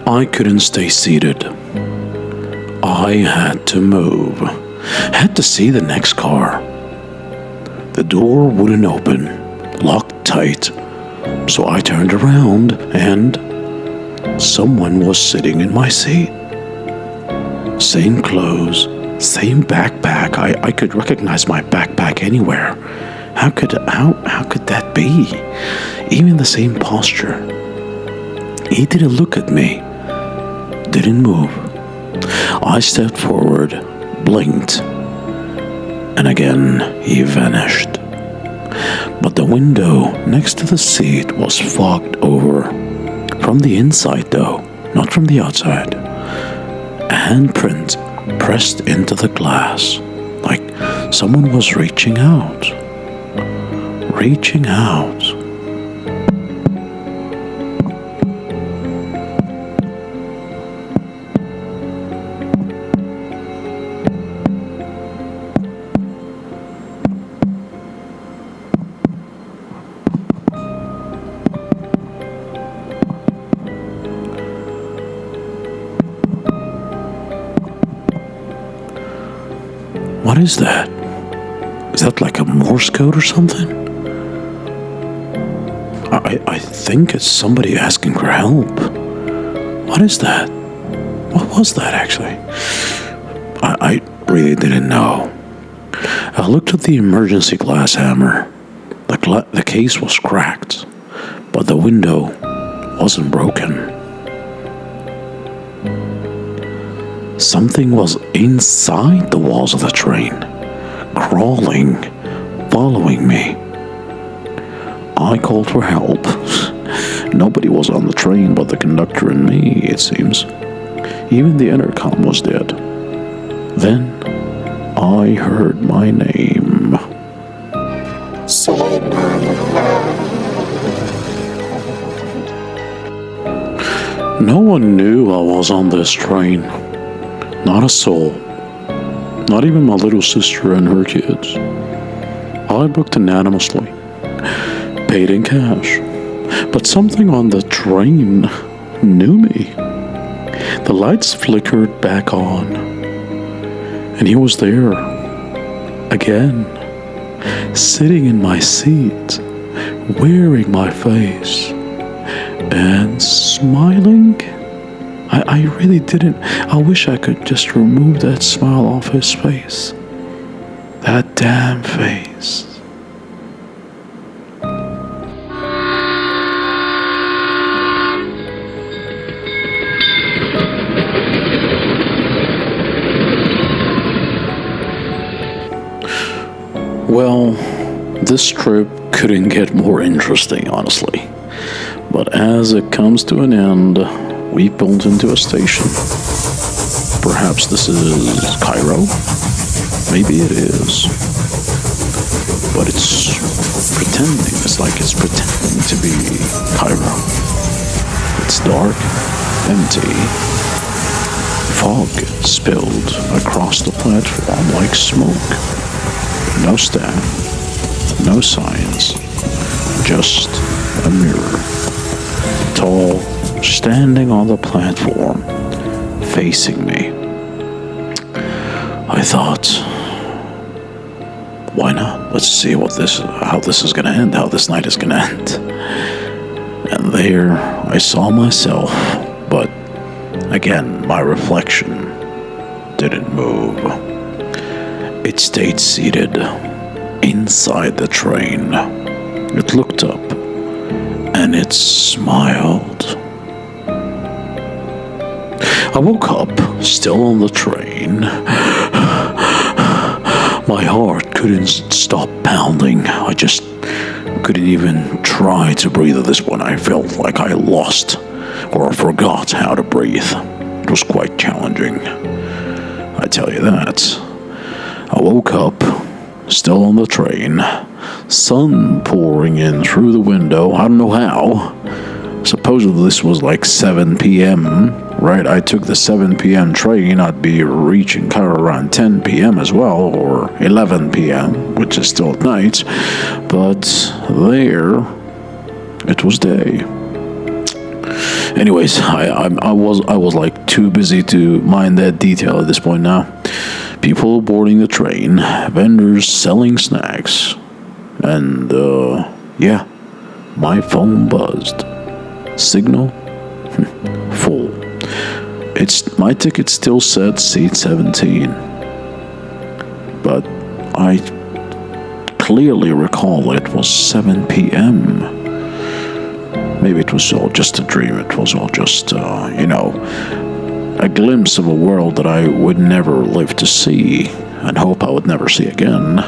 I couldn't stay seated. I had to move. Had to see the next car. The door wouldn't open, locked tight, so I turned around and someone was sitting in my seat. Same clothes, same backpack. I could recognize my backpack anywhere. How could that be? Even the same posture. He didn't look at me. Didn't move. I stepped forward, blinked, and again he vanished. But the window next to the seat was fogged over. From the inside though, not from the outside. A handprint pressed into the glass, like someone was reaching out. Reaching out. What is that? Is that like a Morse code or something? I think it's somebody asking for help. What is that? What was that actually? I really didn't know. I looked at the emergency glass hammer. The case was cracked, but the window wasn't broken. Something was inside the walls of the train, crawling, following me. I called for help. Nobody was on the train but the conductor and me, it seems. Even the intercom was dead. Then I heard my name. Soliman. No one knew I was on this train. Not a soul. Not even my little sister and her kids. I booked anonymously. Paid in cash. But something on the train knew me. The lights flickered back on. And he was there. Again. Sitting in my seat. Wearing my face. And smiling. I really didn't. I wish I could just remove that smile off his face. That damn face. Well, this trip couldn't get more interesting, honestly. But as it comes to an end, we pulled into a station. Perhaps this is Cairo? Maybe it is. But it's pretending. It's like it's pretending to be Cairo. It's dark, empty. Fog spilled across the platform like smoke. No staff, no signs, just a mirror. Tall, standing on the platform, facing me. I thought, why not? Let's see how this is gonna end, how this night is gonna end. And there I saw myself, but again, my reflection didn't move. It stayed seated inside the train. It looked up and it smiled. I woke up, still on the train. My heart couldn't stop pounding. I just couldn't even try to breathe at this point. I felt like I lost or forgot how to breathe. It was quite challenging, I tell you that. I woke up, still on the train, sun pouring in through the window. I don't know how. Supposedly this was like 7 p.m., right? I took the 7 p.m. train. I'd be reaching Cairo around 10 p.m. as well, or 11 p.m., which is still at night. But there, it was day. Anyways, I was like too busy to mind that detail at this point now. People boarding the train, vendors selling snacks, and yeah, my phone buzzed. Signal full. My ticket still said seat 17, but I clearly recall it was 7 p.m. Maybe it was all just a dream. It was all just, a glimpse of a world that I would never live to see and hope I would never see again.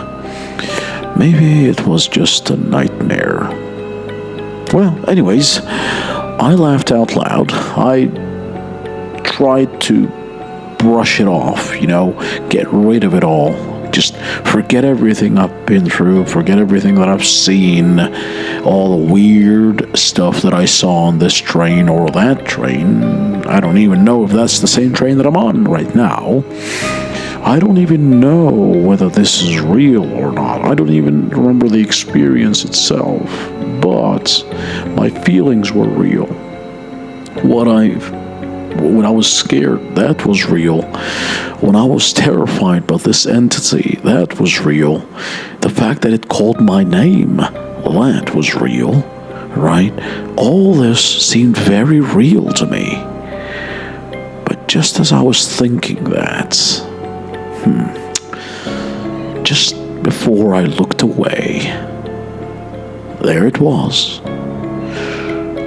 Maybe it was just a nightmare. Well, anyways, I laughed out loud. I tried to brush it off, get rid of it all. Just forget everything I've been through, forget everything that I've seen, all the weird stuff that I saw on this train or that train. I don't even know if that's the same train that I'm on right now. I don't even know whether this is real or not. I don't even remember the experience itself, but my feelings were real. When I was scared, that was real. When I was terrified by this entity, that was real. The fact that it called my name, that was real, right? All this seemed very real to me. But just as I was thinking that, just before I looked away, there it was.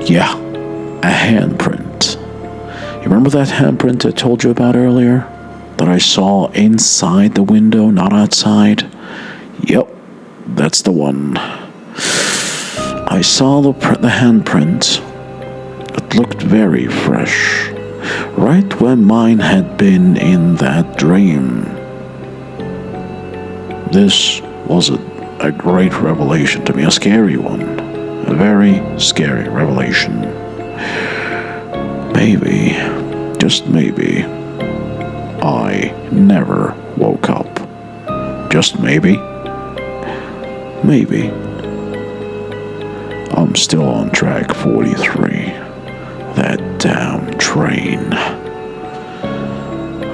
Yeah, a handprint. You remember that handprint I told you about earlier? That I saw inside the window, not outside? Yep, that's the one. I saw the handprint. It looked very fresh. Right when mine had been in that dream. This was a great revelation to me, a scary one. A very scary revelation. Maybe, just maybe, I never woke up. Just maybe, I'm still on track 43. That damn train.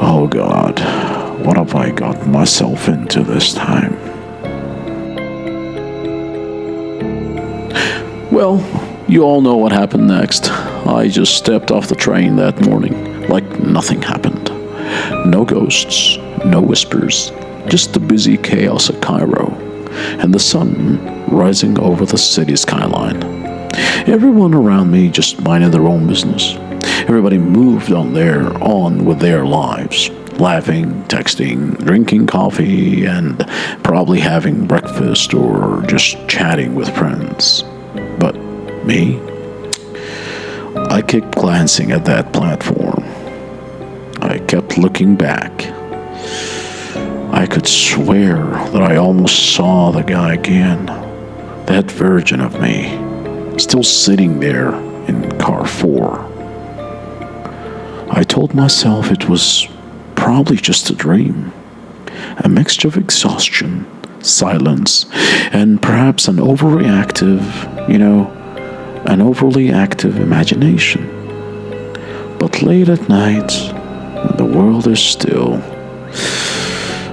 Oh God, what have I got myself into this time? Well, you all know what happened next. I just stepped off the train that morning like nothing happened. No ghosts, no whispers, just the busy chaos of Cairo and the sun rising over the city skyline. Everyone around me just minded their own business. Everybody moved on with their lives, laughing, texting, drinking coffee, and probably having breakfast or just chatting with friends. But me, I kept glancing at that platform. I kept looking back. I could swear that I almost saw the guy again. That version of me, still sitting there in car 4. I told myself it was probably just a dream. A mixture of exhaustion, silence, and perhaps an overly active imagination. But late at night, when the world is still,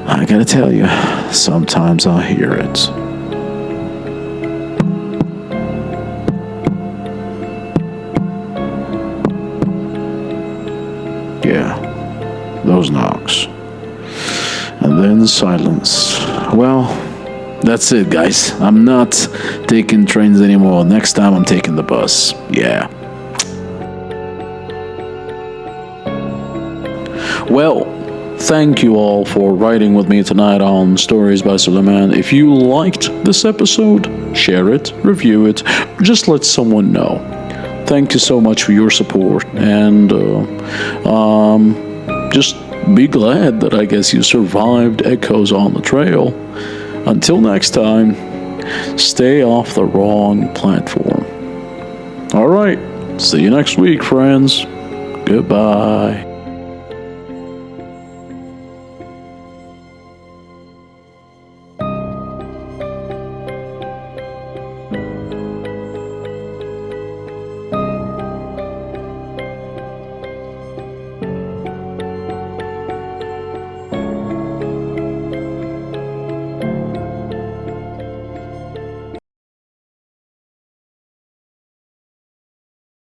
I gotta tell you, sometimes I hear it. Yeah, those knocks. And then silence. Well, that's it, guys. I'm not taking trains anymore. Next time I'm taking the bus. Yeah. Well, thank you all for writing with me tonight on Stories by Soliman. If you liked this episode, share it, review it, just let someone know. Thank you so much for your support, and just be glad that I guess you survived Echoes on the Trail. Until next time, stay off the wrong platform. Alright, see you next week, friends. Goodbye.